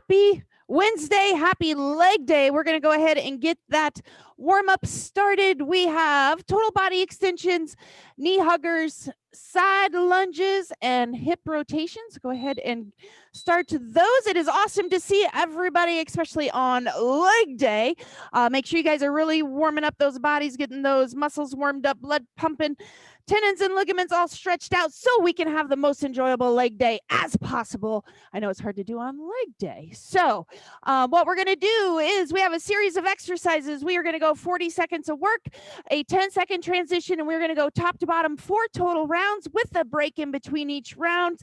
Happy Wednesday, happy leg day. We're going to go ahead and get that warm up started. We have total body extensions, knee huggers, side lunges, and hip rotations. Go ahead and start those. It is awesome to see everybody, especially on leg day. Make sure you guys are really warming up those bodies, getting those muscles warmed up, blood pumping, tendons and ligaments all stretched out so we can have the most enjoyable leg day as possible. I know it's hard to do on leg day. So what we're going to do is we have a series of exercises. We are going to go 40 seconds of work, a 10-second transition, and we're going to go top to bottom 4 total rounds with a break in between each round.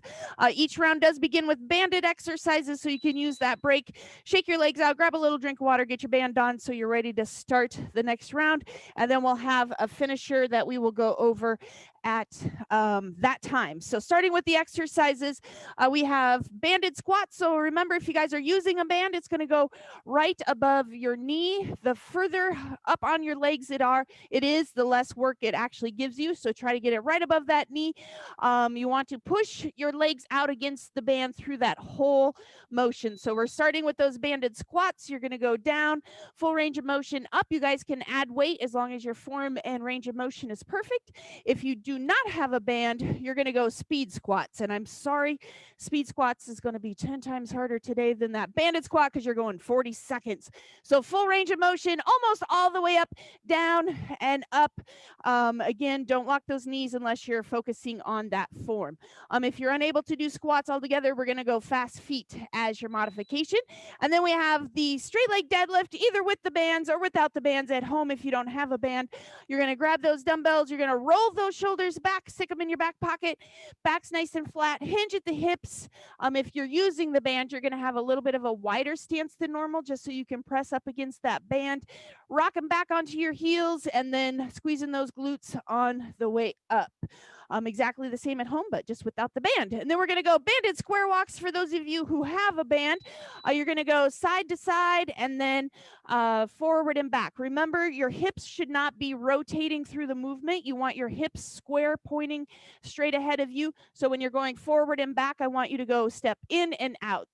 Each round does begin with banded exercises, so you can use that break. Shake your legs out, grab a little drink of water, get your band on so you're ready to start the next round. And then we'll have a finisher that we will go over at that time. So starting with the exercises, we have banded squats. So remember, if you guys are using a band, it's going to go right above your knee. The further up on your legs it is, the less work it actually gives you. So try to get it right above that knee. You want to push your legs out against the band through that whole motion. So we're starting with those banded squats. You're going to go down, full range of motion up. You guys can add weight as long as your form and range of motion is perfect. If you do not have a band, you're going to go speed squats. And I'm sorry, speed squats is going to be 10 times harder today than that banded squat because you're going 40 seconds. So full range of motion, almost all the way up, down, and up. Again, don't lock those knees unless you're focusing on that form. If you're unable to do squats altogether, we're going to go fast feet as your modification. And then we have the straight leg deadlift, either with the bands or without the bands at home. If you don't have a band, you're going to grab those dumbbells. You're going to roll those shoulders back, stick them in your back pocket. Back's nice and flat. Hinge at the hips. If you're using the band, you're going to have a little bit of a wider stance than normal, just so you can press up against that band. Rock them back onto your heels and then squeezing those glutes on the way up. Exactly the same at home, but just without the band. And then we're going to go banded square walks for those of you who have a band. You're going to go side to side and then forward and back. Remember, your hips should not be rotating through the movement. You want your hips square, pointing straight ahead of you. So when you're going forward and back, I want you to go step in and out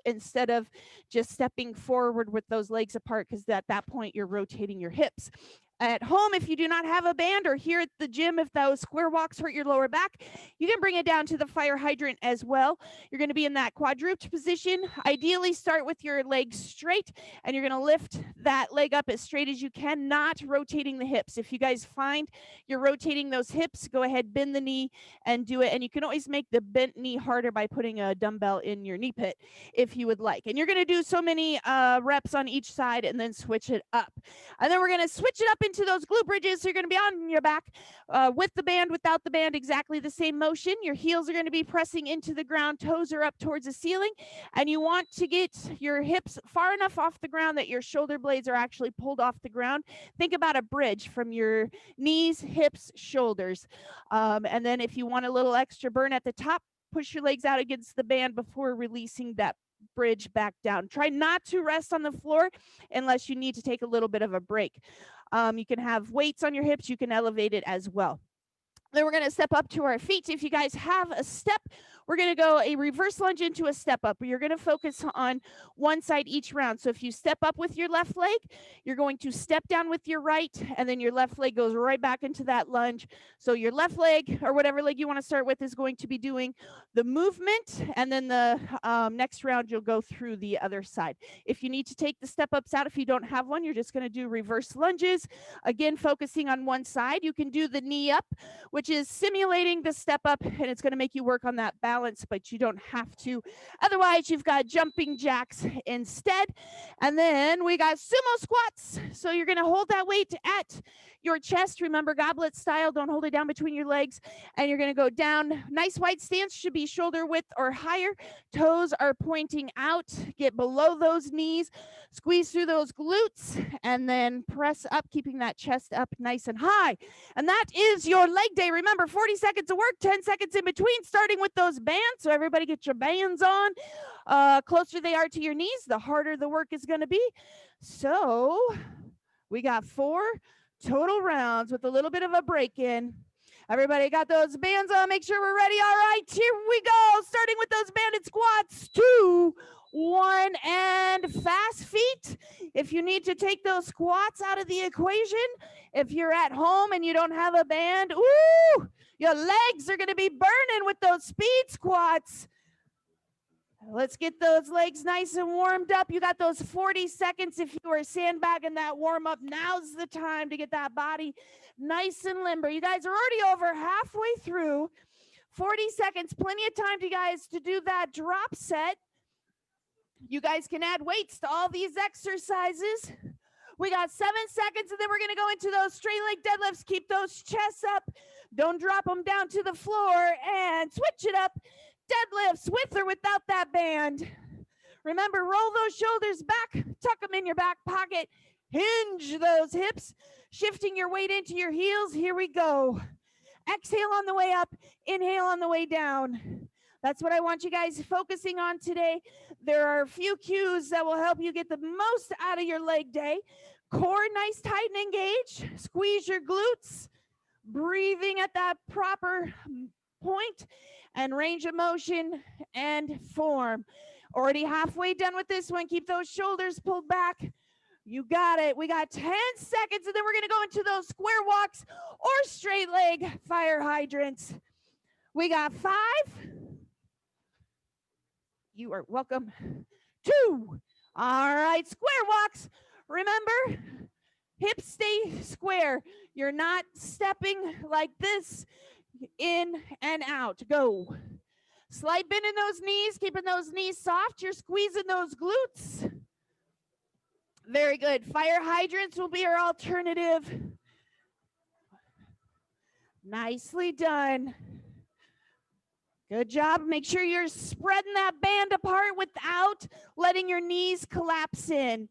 instead of just stepping forward with those legs apart, because at that point you're rotating your hips. At home, if you do not have a band, or here at the gym, if those square walks hurt your lower back, you can bring it down to the fire hydrant as well. You're going to be in that quadruped position. Ideally, start with your legs straight, and you're going to lift that leg up as straight as you can, not rotating the hips. If you guys find you're rotating those hips, go ahead, bend the knee and do it. And you can always make the bent knee harder by putting a dumbbell in your knee pit if you would like. And you're going to do so many reps on each side and then switch it up. And then we're going to switch it up into those glute bridges. So you're going to be on your back with the band, without the band, exactly the same motion. Your heels are going to be pressing into the ground, toes are up towards the ceiling, and you want to get your hips far enough off the ground that your shoulder blades are actually pulled off the ground. Think about a bridge from your knees, hips, shoulders. And then if you want a little extra burn at the top, push your legs out against the band before releasing that bridge back down. Try not to rest on the floor unless you need to take a little bit of a break. You can have weights on your hips. You can elevate it as well. Then we're going to step up to our feet. If you guys have a step, we're going to go a reverse lunge into a step up. You're going to focus on one side each round. So if you step up with your left leg, you're going to step down with your right, and then your left leg goes right back into that lunge. So your left leg, or whatever leg you want to start with, is going to be doing the movement, and then the next round you'll go through the other side. If you need to take the step ups out, if you don't have one, you're just going to do reverse lunges. Again, focusing on one side. You can do the knee up, which is simulating the step up, and it's going to make you work on that balance, but you don't have to. Otherwise, you've got jumping jacks instead. And then we got sumo squats. So you're going to hold that weight at your chest. Remember, goblet style. Don't hold it down between your legs. And you're going to go down. Nice wide stance, should be shoulder width or higher. Toes are pointing out. Get below those knees. Squeeze through those glutes, and then press up, keeping that chest up nice and high. And that is your leg day. Remember, 40 seconds of work, 10 seconds in between, starting with those bands. So everybody get your bands on. Closer they are to your knees, the harder the work is going to be. So we got 4 total rounds with a little bit of a break in. Everybody got those bands on? Make sure we're ready. All right, here we go. Starting with those banded squats. 2, 1, and fast feet. If you need to take those squats out of the equation, if you're at home and you don't have a band, ooh, your legs are going to be burning with those speed squats. Let's get those legs nice and warmed up. You got those 40 seconds. If you are sandbagging that warm up, now's the time to get that body nice and limber. You guys are already over halfway through. 40 seconds, plenty of time to you guys to do that drop set. You guys can add weights to all these exercises. We got 7 seconds, and then we're going to go into those straight leg deadlifts. Keep those chests up. Don't drop them down to the floor, and switch it up. Deadlifts with or without that band. Remember, roll those shoulders back, tuck them in your back pocket, hinge those hips, shifting your weight into your heels. Here we go. Exhale on the way up, inhale on the way down. That's what I want you guys focusing on today. There are a few cues that will help you get the most out of your leg day. Core nice, tight, and engage. Squeeze your glutes. Breathing at that proper point, and range of motion and form. Already halfway done with this one. Keep those shoulders pulled back. You got it. We got 10 seconds, and then we're going to go into those square walks or straight leg fire hydrants. We got 5. You are welcome. 2. All right, square walks. Remember, hips stay square. You're not stepping like this. In and out. Go. Slight bend in those knees, keeping those knees soft. You're squeezing those glutes. Very good. Fire hydrants will be our alternative. Nicely done. Good job. Make sure you're spreading that band apart without letting your knees collapse in.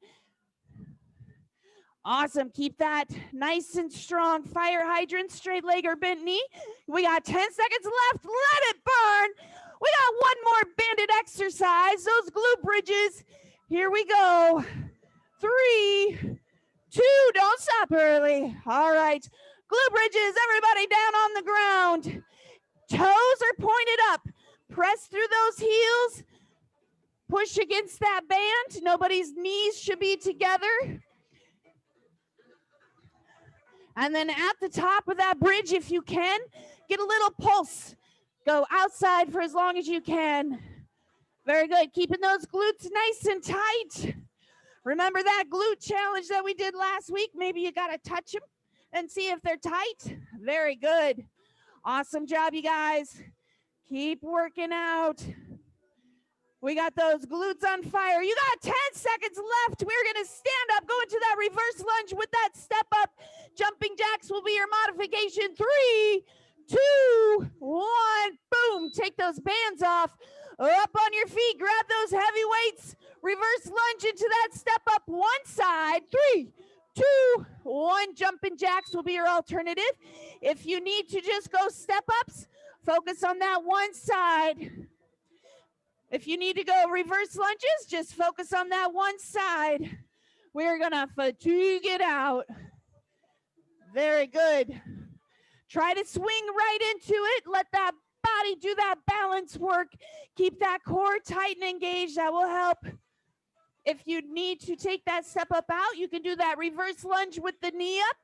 Awesome. Keep that nice and strong. Fire hydrant, straight leg or bent knee. We got 10 seconds left. Let it burn. We got one more banded exercise. Those glute bridges. Here we go. 3, 2, don't stop early. All right. Glute bridges, everybody down on the ground. Toes are pointed up. Press through those heels. Push against that band. Nobody's knees should be together. And then at the top of that bridge, if you can, get a little pulse. Go outside for as long as you can. Very good. Keeping those glutes nice and tight. Remember that glute challenge that we did last week? Maybe you got to touch them and see if they're tight. Very good. Awesome job, you guys. Keep working out. We got those glutes on fire. You got 10 seconds left. We're going to stand up, go into that reverse lunge with that step up. Jumping jacks will be your modification. 3, 2, 1. Boom. Take those bands off. Up on your feet. Grab those heavy weights. Reverse lunge into that step up one side. 3, 2, 1. Jumping jacks will be your alternative. If you need to just go step ups, focus on that one side. If you need to go reverse lunges, just focus on that one side. We're going to fatigue it out. Very good. Try to swing right into it. Let that body do that balance work. Keep that core tight and engaged. That will help. If you need to take that step up out, you can do that reverse lunge with the knee up.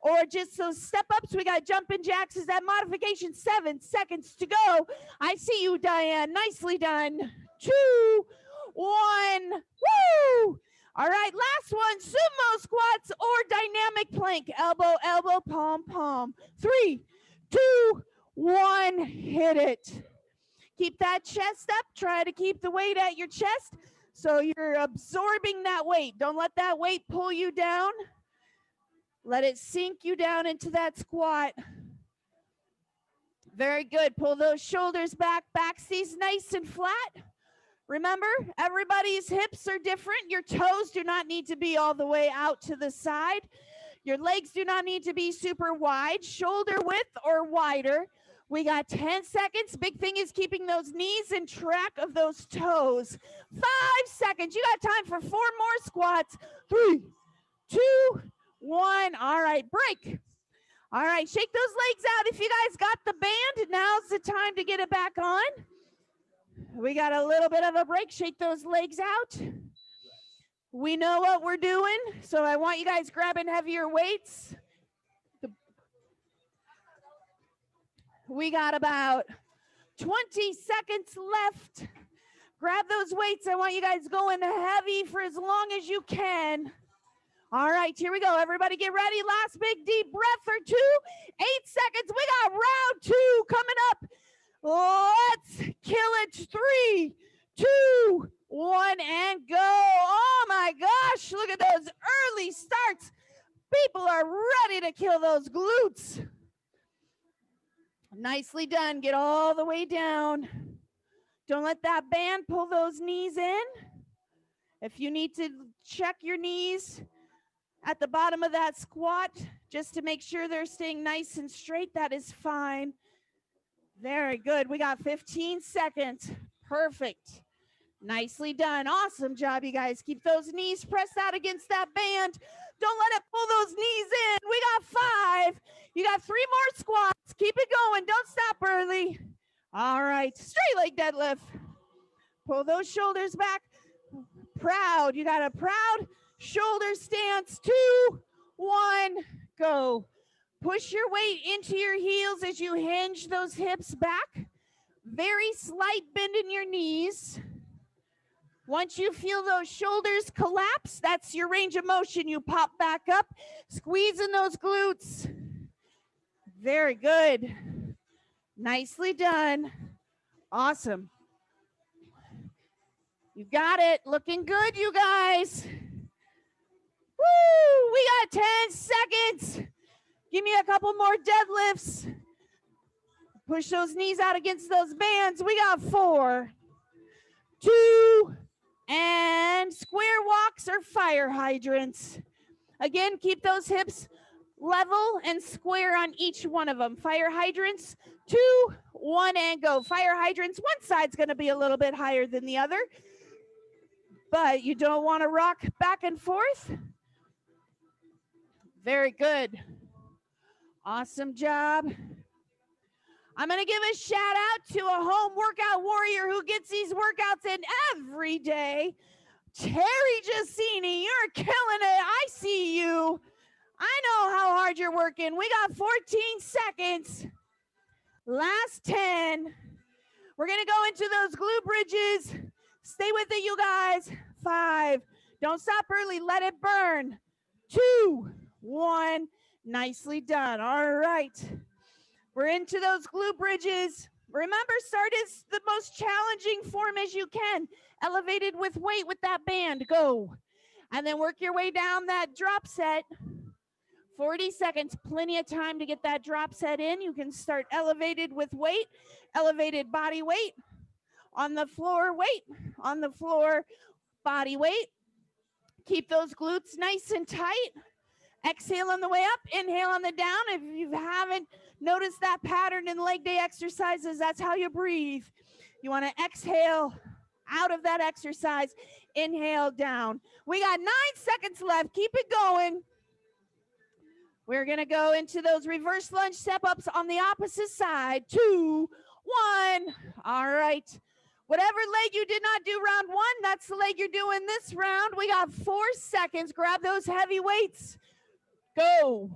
Or just those step ups. We got jumping jacks. Is that modification? 7 seconds to go. I see you, Diane. Nicely done. 2, 1. Woo! All right, last one. Sumo squats or dynamic plank. Elbow, elbow, palm, palm. 3, 2, 1. Hit it. Keep that chest up. Try to keep the weight at your chest so you're absorbing that weight. Don't let that weight pull you down. Let it sink you down into that squat. Very good. Pull those shoulders back. Back stays nice and flat. Remember, everybody's hips are different. Your toes do not need to be all the way out to the side. Your legs do not need to be super wide. Shoulder width or wider. We got 10 seconds. Big thing is keeping those knees in track of those toes. 5 seconds. You got time for 4 more squats. 3, 2, 1. All right, break. All right, shake those legs out. If you guys got the band, now's the time to get it back on. We got a little bit of a break. Shake those legs out. We know what we're doing, so I want you guys grabbing heavier weights. We got about 20 seconds left. Grab those weights. I want you guys going heavy for as long as you can. All right, here we go. Everybody get ready. Last big deep breath or 2. 8 seconds. We got round 2 coming up. Let's kill it. 3, 2, 1, and go. Oh my gosh, look at those early starts. People are ready to kill those glutes. Nicely done. Get all the way down. Don't let that band pull those knees in. If you need to check your knees at the bottom of that squat, just to make sure they're staying nice and straight, that is fine. Very good. We got 15 seconds. Perfect. Nicely done. Awesome job, you guys. Keep those knees pressed out against that band. Don't let it pull those knees in. We got 5. You got 3 more squats. Keep it going. Don't stop early. All right. Straight leg deadlift. Pull those shoulders back. Proud. You got a proud shoulder stance. 2, 1, go. Push your weight into your heels as you hinge those hips back. Very slight bend in your knees. Once you feel those shoulders collapse, that's your range of motion. You pop back up, squeezing those glutes. Very good. Nicely done. Awesome. You got it. Looking good, you guys. Woo! We got 10 seconds. Give me a couple more deadlifts. Push those knees out against those bands. We got 4, 2, and square walks or fire hydrants. Again, keep those hips level and square on each one of them. Fire hydrants, 2, 1, and go. Fire hydrants, one side's going to be a little bit higher than the other, but you don't want to rock back and forth. Very good. Awesome job. I'm going to give a shout out to a home workout warrior who gets these workouts in every day. Terry Giacini, you're killing it. I see you. I know how hard you're working. We got 14 seconds. Last 10. We're going to go into those glute bridges. Stay with it, you guys. 5. Don't stop early. Let it burn. 2, 1. Nicely done. All right. We're into those glute bridges. Remember, start as the most challenging form as you can. Elevated with weight with that band. Go. And then work your way down that drop set. 40 seconds, plenty of time to get that drop set in. You can start elevated with weight, elevated body weight. On the floor, weight. On the floor, body weight. Keep those glutes nice and tight. Exhale on the way up, inhale on the down. If you haven't noticed that pattern in leg day exercises, that's how you breathe. You want to exhale out of that exercise, inhale down. We got 9 seconds left. Keep it going. We're going to go into those reverse lunge step-ups on the opposite side. 2, 1. All right. Whatever leg you did not do round 1, that's the leg you're doing this round. We got 4 seconds. Grab those heavy weights. Go.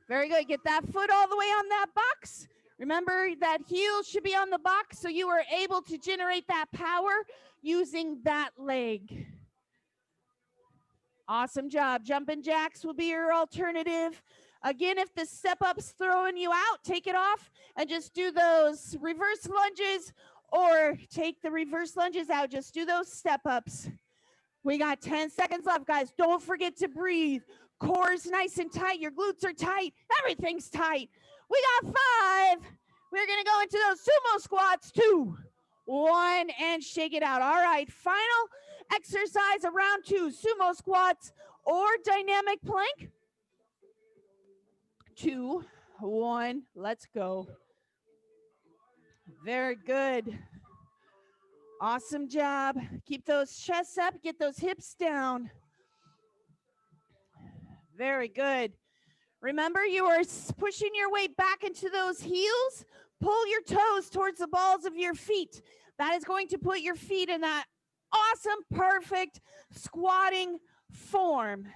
Very good. Get that foot all the way on that box. Remember that heel should be on the box so you are able to generate that power using that leg. Awesome job. Jumping jacks will be your alternative. Again, if the step-up's throwing you out, take it off and just do those reverse lunges, or take the reverse lunges out. Just do those step-ups. We got 10 seconds left, guys. Don't forget to breathe. Core's nice and tight. Your glutes are tight. Everything's tight. We got 5. We're going to go into those sumo squats. 2, 1, and shake it out. All right, final exercise of round 2, sumo squats or dynamic plank. 2, 1, let's go. Very good. Awesome job. Keep those chests up, get those hips down. Very good. Remember, you are pushing your weight back into those heels. Pull your toes towards the balls of your feet. That is going to put your feet in that awesome, perfect squatting form.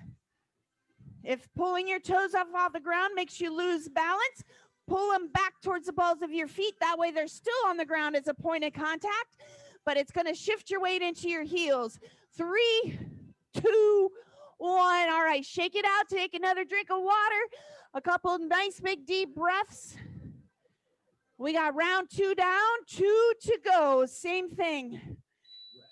If pulling your toes off the ground makes you lose balance, pull them back towards the balls of your feet. That way they're still on the ground as a point of contact, but it's going to shift your weight into your heels. 3, 2, 1. All right, shake it out. Take another drink of water. A couple nice big deep breaths. We got round 2 down, 2 to go. Same thing.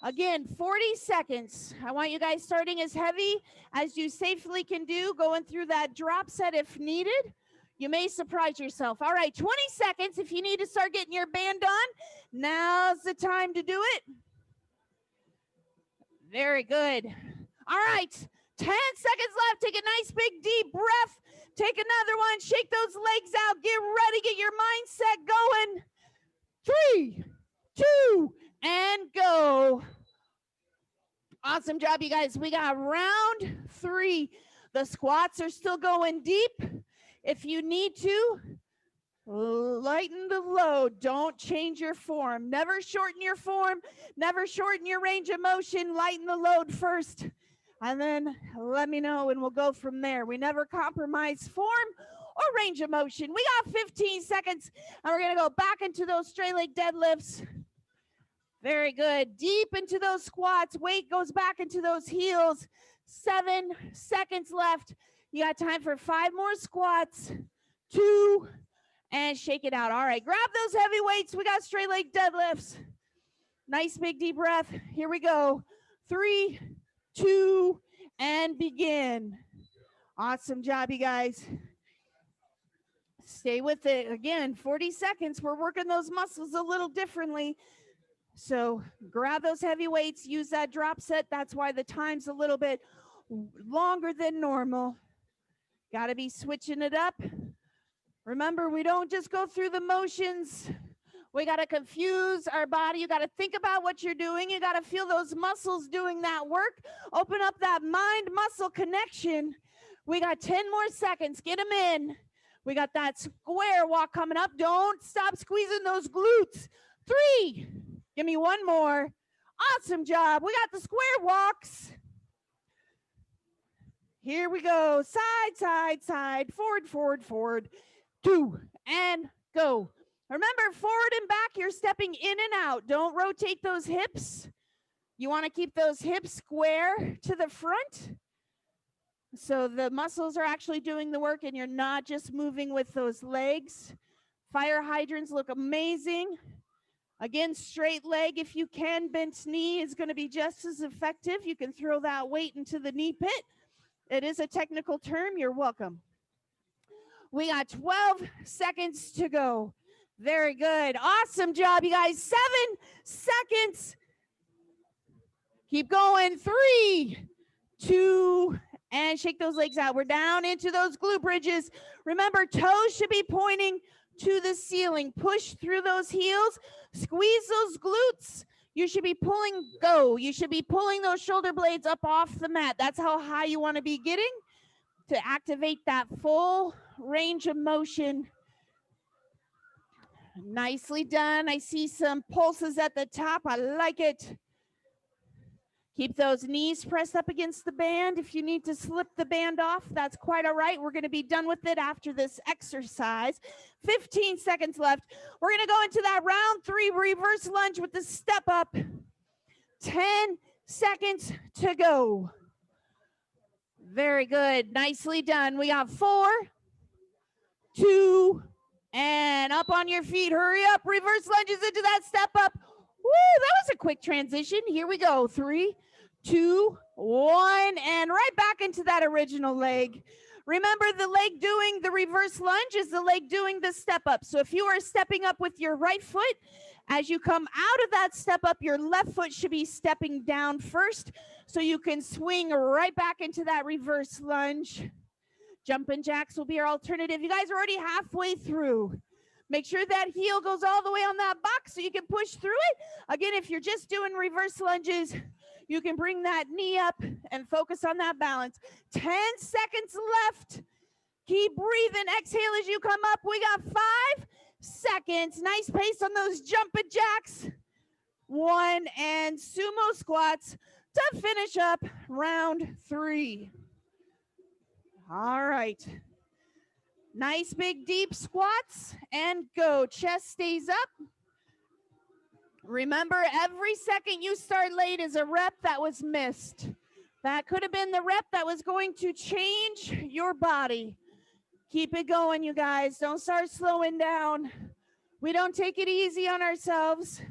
Again, 40 seconds. I want you guys starting as heavy as you safely can do, going through that drop set if needed. You may surprise yourself. All right, 20 seconds. If you need to start getting your band on, now's the time to do it. Very good. All right, 10 seconds left. Take a nice big deep breath. Take another one. Shake those legs out. Get ready. Get your mindset going. 3, 2, and go. Awesome job, you guys. We got round 3. The squats are still going deep. If you need to, lighten the load. Don't change your form. Never shorten your form. Never shorten your range of motion. Lighten the load first, and then let me know, and we'll go from there. We never compromise form or range of motion. We got 15 seconds, and we're going to go back into those straight leg deadlifts. Very good. Deep into those squats. Weight goes back into those heels. 7 seconds left. You got time for 5 more squats. 2, and shake it out. All right, grab those heavy weights. We got straight leg deadlifts. Nice big deep breath. Here we go. 3, 2, and begin. Awesome job, you guys. Stay with it. Again, 40 seconds. We're working those muscles a little differently. So grab those heavy weights, use that drop set. That's why the time's a little bit longer than normal. Got to be switching it up. Remember, we don't just go through the motions. We got to confuse our body. You got to think about what you're doing. You got to feel those muscles doing that work. Open up that mind-muscle connection. We got 10 more seconds. Get them in. We got that square walk coming up. Don't stop squeezing those glutes. 3. Give me one more. Awesome job. We got the square walks. Here we go. Side, side, side. Forward, forward, forward. 2, and go. Remember, forward and back, you're stepping in and out. Don't rotate those hips. You want to keep those hips square to the front. So the muscles are actually doing the work and you're not just moving with those legs. Fire hydrants look amazing. Again, straight leg if you can. Bent knee is going to be just as effective. You can throw that weight into the knee pit. It is a technical term. You're welcome. We got 12 seconds to go. Very good. Awesome job, you guys. 7 seconds. Keep going. 3, 2, and shake those legs out. We're down into those glute bridges. Remember, toes should be pointing to the ceiling. Push through those heels. Squeeze those glutes. You should be pulling, you should be pulling those shoulder blades up off the mat. That's how high you want to be getting to activate that full range of motion. Nicely done. I see some pulses at the top. I like it. Keep those knees pressed up against the band. If you need to slip the band off, that's quite all right. We're going to be done with it after this exercise. 15 seconds left. We're going to go into that round 3 reverse lunge with the step up. 10 seconds to go. Very good. Nicely done. We got 4, 2, and up on your feet. Hurry up. Reverse lunges into that step up. Woo, that was a quick transition. Here we go. 3, 2, 1, and right back into that original leg. Remember, the leg doing the reverse lunge is the leg doing the step up. So if you are stepping up with your right foot, as you come out of that step up, your left foot should be stepping down first so you can swing right back into that reverse lunge. Jumping jacks will be our alternative. You guys are already halfway through. Make sure that heel goes all the way on that box so you can push through it. Again, if you're just doing reverse lunges, you can bring that knee up and focus on that balance. 10 seconds left. Keep breathing. Exhale as you come up. We got 5, seconds. Nice pace on those jumping jacks. 1 and sumo squats to finish up round 3. All right. Nice big deep squats and go. Chest stays up. Remember, every second you start late is a rep that was missed. That could have been the rep that was going to change your body. Keep it going, you guys. Don't start slowing down. We don't take it easy on ourselves.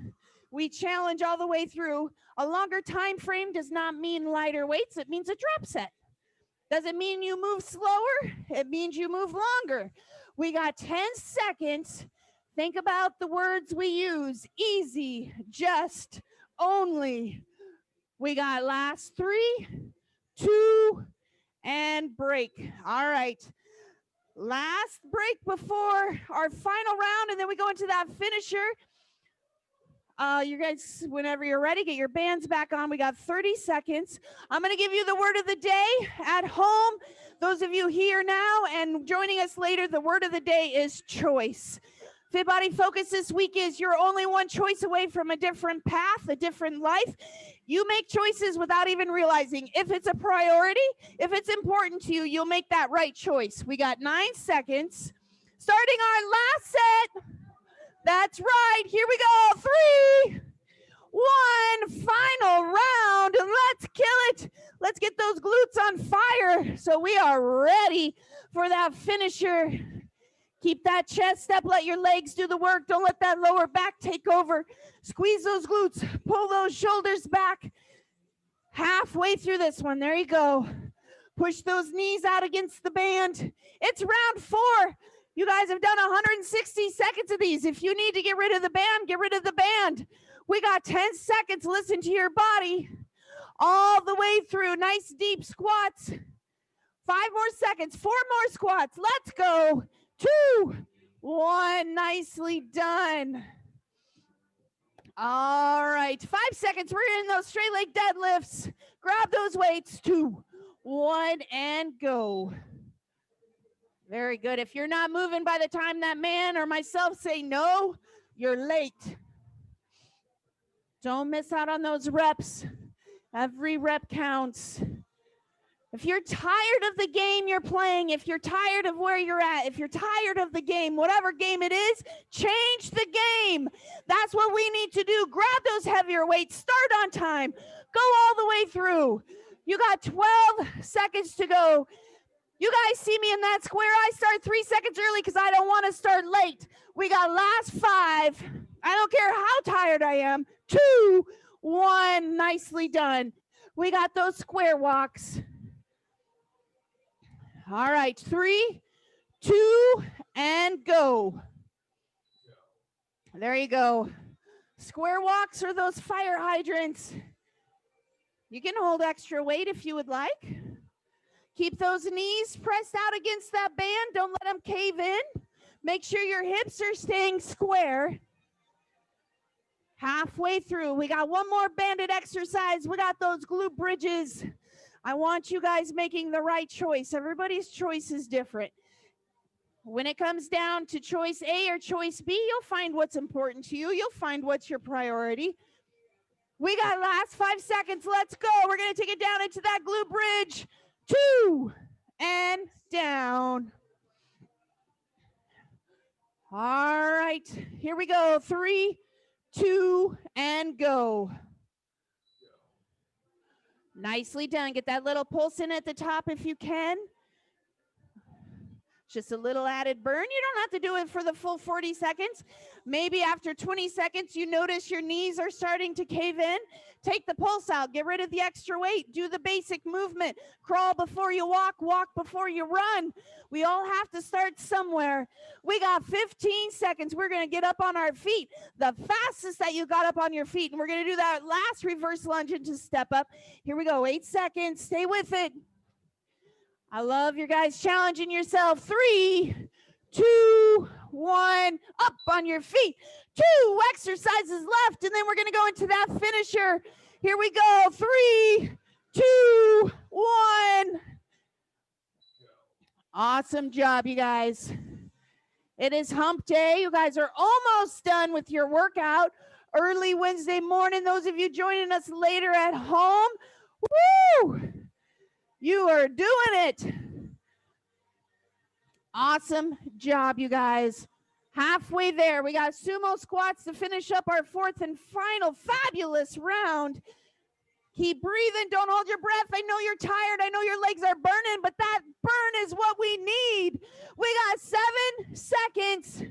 We challenge all the way through. A longer time frame does not mean lighter weights. It means a drop set. Does it mean you move slower? It means you move longer. We got 10 seconds. Think about the words we use. Easy, just, only. We got last 3, 2, and break. All right. Last break before our final round, and then we go into that finisher. You guys, whenever you're ready, get your bands back on. We got 30 seconds. I'm going to give you the word of the day at home. Those of you here now and joining us later, the word of the day is choice. Fit Body Focus this week is you're only one choice away from a different path, a different life. You make choices without even realizing. If it's a priority, if it's important to you, you'll make that right choice. We got 9 seconds. Starting our last set. That's right. Here we go. 3, 1, final round. Let's kill it. Let's get those glutes on fire so we are ready for that finisher. Keep that chest up. Let your legs do the work. Don't let that lower back take over. Squeeze those glutes. Pull those shoulders back. Halfway through this one. There you go. Push those knees out against the band. It's round 4. You guys have done 160 seconds of these. If you need to get rid of the band, get rid of the band. We got 10 seconds. Listen to your body all the way through. Nice deep squats. 5 more seconds. 4 more squats. Let's go. 2, 1. Nicely done. All right. 5 seconds. We're in those straight leg deadlifts. Grab those weights. 2, 1, and go. Very good. If you're not moving by the time that man or myself say no, you're late. Don't miss out on those reps. Every rep counts. If you're tired of the game you're playing, if you're tired of where you're at, if you're tired of the game, whatever game it is, change the game. That's what we need to do. Grab those heavier weights. Start on time. Go all the way through. You got 12 seconds to go. You guys see me in that square. I start 3 seconds early because I don't want to start late. We got last 5. I don't care how tired I am. 2, 1. Nicely done. We got those square walks. All right. 3, 2, and go. There you go. Square walks are those fire hydrants. You can hold extra weight if you would like. Keep those knees pressed out against that band. Don't let them cave in. Make sure your hips are staying square. Halfway through. We got one more banded exercise. We got those glute bridges. I want you guys making the right choice. Everybody's choice is different. When it comes down to choice A or choice B, you'll find what's important to you. You'll find what's your priority. We got last 5 seconds. Let's go. We're going to take it down into that glute bridge. 2, and down. All right, here we go. 3, 2, and go. Nicely done. Get that little pulse in at the top if you can. Just a little added burn. You don't have to do it for the full 40 seconds. Maybe after 20 seconds, you notice your knees are starting to cave in. Take the pulse out. Get rid of the extra weight. Do the basic movement. Crawl before you walk. Walk before you run. We all have to start somewhere. We got 15 seconds. We're going to get up on our feet. The fastest that you got up on your feet. And we're going to do that last reverse lunge into step up. Here we go. 8 seconds. Stay with it. I love your guys challenging yourself. 3, 2, 1, up on your feet. 2 exercises left, and then we're going to go into that finisher. Here we go. 3, 2, 1. Awesome job, you guys. It is hump day. You guys are almost done with your workout. Early Wednesday morning. Those of you joining us later at home, woo! You are doing it. Awesome job, you guys. Halfway there. We got sumo squats to finish up our fourth and final fabulous round. Keep breathing. Don't hold your breath. I know you're tired. I know your legs are burning, but that burn is what we need. We got 7 seconds.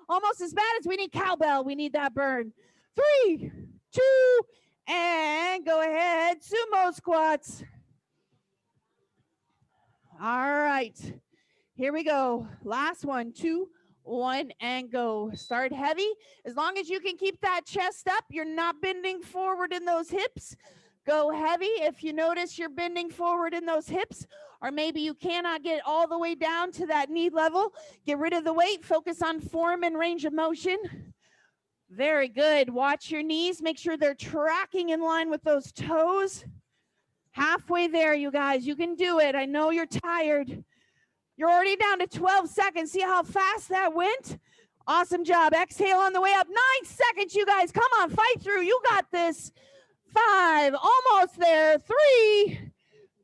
Almost as bad as we need cowbell. We need that burn. 3, 2, and go ahead. Sumo squats. All right. Here we go. Last one. 2, 1, and go. Start heavy. As long as you can keep that chest up, you're not bending forward in those hips. Go heavy. If you notice you're bending forward in those hips, or maybe you cannot get all the way down to that knee level, get rid of the weight. Focus on form and range of motion. Very good. Watch your knees. Make sure they're tracking in line with those toes. Halfway there, you guys. You can do it. I know you're tired. You're already down to 12 seconds. See how fast that went? Awesome job. Exhale on the way up. 9 seconds, you guys. Come on, fight through. You got this. 5, almost there. 3,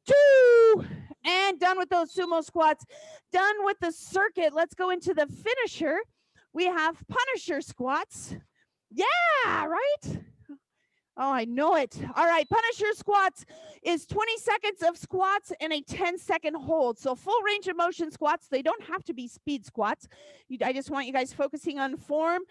2, and done with those sumo squats. Done with the circuit. Let's go into the finisher. We have Punisher squats. Yeah, right? Oh, I know it. All right, Punisher squats is 20 seconds of squats and a 10-second hold. So full range of motion squats. They don't have to be speed squats. I just want you guys focusing on form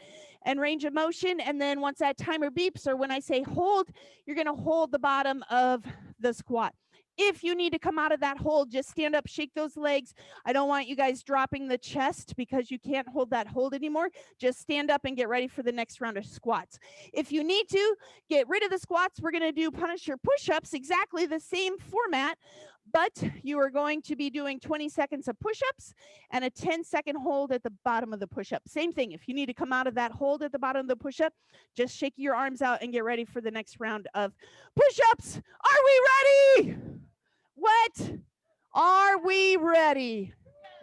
and range of motion. And then once that timer beeps, or when I say hold, you're going to hold the bottom of the squat. If you need to come out of that hold, just stand up, shake those legs. I don't want you guys dropping the chest because you can't hold that hold anymore. Just stand up and get ready for the next round of squats. If you need to get rid of the squats, we're going to do Punisher push-ups, exactly the same format, but you are going to be doing 20 seconds of push-ups and a 10-second hold at the bottom of the push-up. Same thing. If you need to come out of that hold at the bottom of the push-up, just shake your arms out and get ready for the next round of push-ups. Are we ready? What? Are we ready?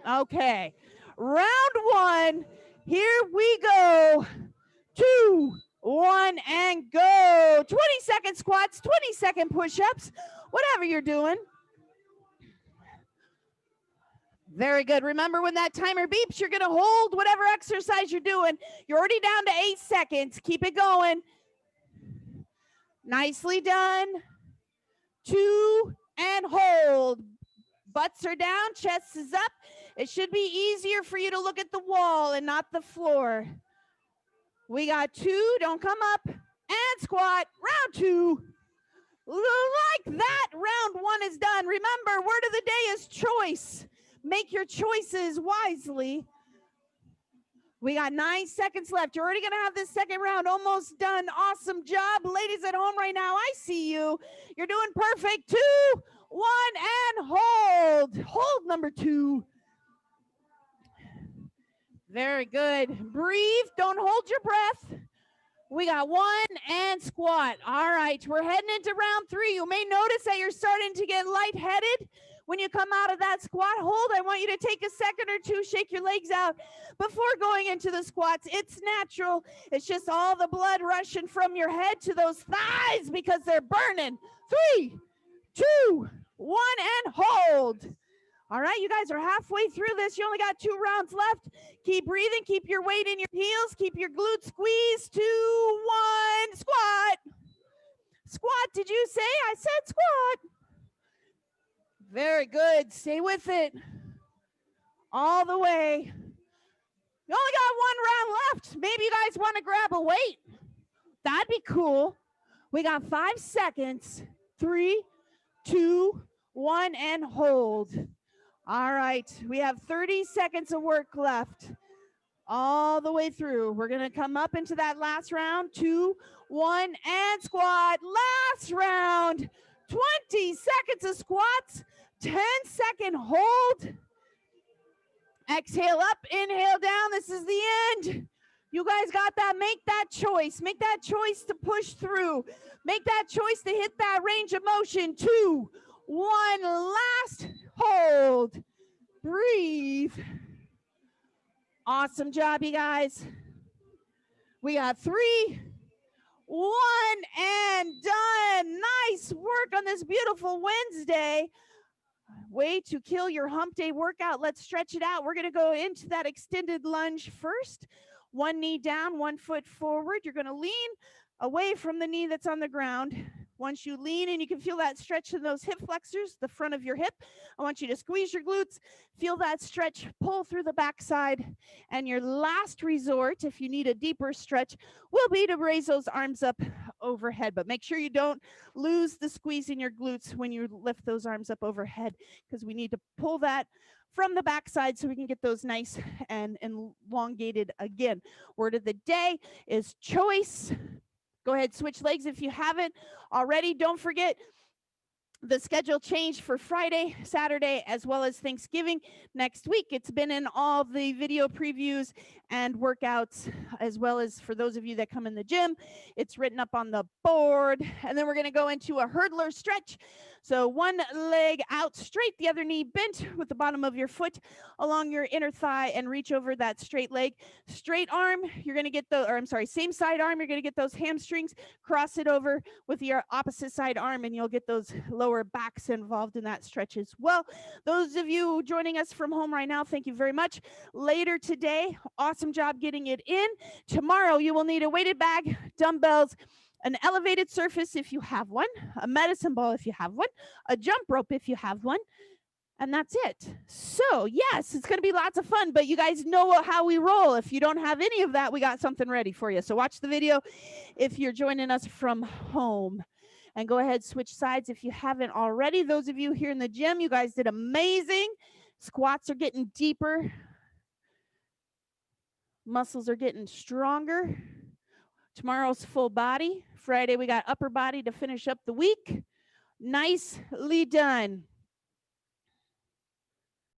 Okay. Round 1. Here we go. 2, 1, and go. 20-second squats, 20-second push-ups, whatever you're doing. Very good. Remember, when that timer beeps, you're going to hold whatever exercise you're doing. You're already down to 8 seconds. Keep it going. Nicely done. 2, and hold. Butts are down, chest is up. It should be easier for you to look at the wall and not the floor. We got 2, don't come up, and squat. Round 2. Like that, round 1 is done. Remember, word of the day is choice. Make your choices wisely. We got 9 seconds left. You're already going to have this second round almost done. Awesome job. Ladies at home right now, I see you. You're doing perfect. 2, 1, and hold. Hold number 2. Very good. Breathe. Don't hold your breath. We got 1 and squat. All right. We're heading into round 3. You may notice that you're starting to get lightheaded. When you come out of that squat hold, I want you to take a second or 2, shake your legs out before going into the squats. It's natural. It's just all the blood rushing from your head to those thighs because they're burning. 3, 2, 1, and hold. All right, you guys are halfway through this. You only got 2 rounds left. Keep breathing. Keep your weight in your heels. Keep your glutes squeezed. 2, 1, squat. Squat, did you say? I said squat. Very good. Stay with it. All the way. You only got 1 round left. Maybe you guys want to grab a weight. That'd be cool. We got 5 seconds. 3, 2, 1, and hold. All right. We have 30 seconds of work left. All the way through. We're going to come up into that last round. 2, 1, and squat. Last round. 20 seconds of squats. 10-second hold. Exhale up, inhale down. This is the end. You guys got that. Make that choice. Make that choice to push through. Make that choice to hit that range of motion. 2, 1, last hold. Breathe. Awesome job, you guys. We got 3, 1, and done. Nice work on this beautiful Wednesday. Way to kill your hump day workout. Let's stretch it out. We're going to go into that extended lunge first. 1 knee down, 1 foot forward. You're going to lean away from the knee that's on the ground. Once you lean and you can feel that stretch in those hip flexors, the front of your hip, I want you to squeeze your glutes, feel that stretch, pull through the backside. And your last resort, if you need a deeper stretch, will be to raise those arms up overhead. But make sure you don't lose the squeeze in your glutes when you lift those arms up overhead, because we need to pull that from the backside so we can get those nice and elongated again. Word of the day is choice. Go ahead, switch legs if you haven't already. Don't forget the schedule changed for Friday, Saturday, as well as Thanksgiving next week. It's been in all the video previews and workouts, as well as for those of you that come in the gym, it's written up on the board. And then we're going to go into a hurdler stretch. So 1 leg out straight, the other knee bent with the bottom of your foot along your inner thigh and reach over that straight leg. Straight arm, you're going to get same side arm, you're going to get those hamstrings, cross it over with your opposite side arm, and you'll get those lower backs involved in that stretch as well. Those of you joining us from home right now, thank you very much. Later today, awesome job getting it in. Tomorrow, you will need a weighted bag, dumbbells, an elevated surface if you have one, a medicine ball if you have one, a jump rope if you have one, and that's it. So yes, it's going to be lots of fun, but you guys know how we roll. If you don't have any of that, we got something ready for you. So watch the video if you're joining us from home. And go ahead, switch sides if you haven't already. Those of you here in the gym, you guys did amazing. Squats are getting deeper. Muscles are getting stronger. Tomorrow's full body. Friday, we got upper body to finish up the week. Nicely done.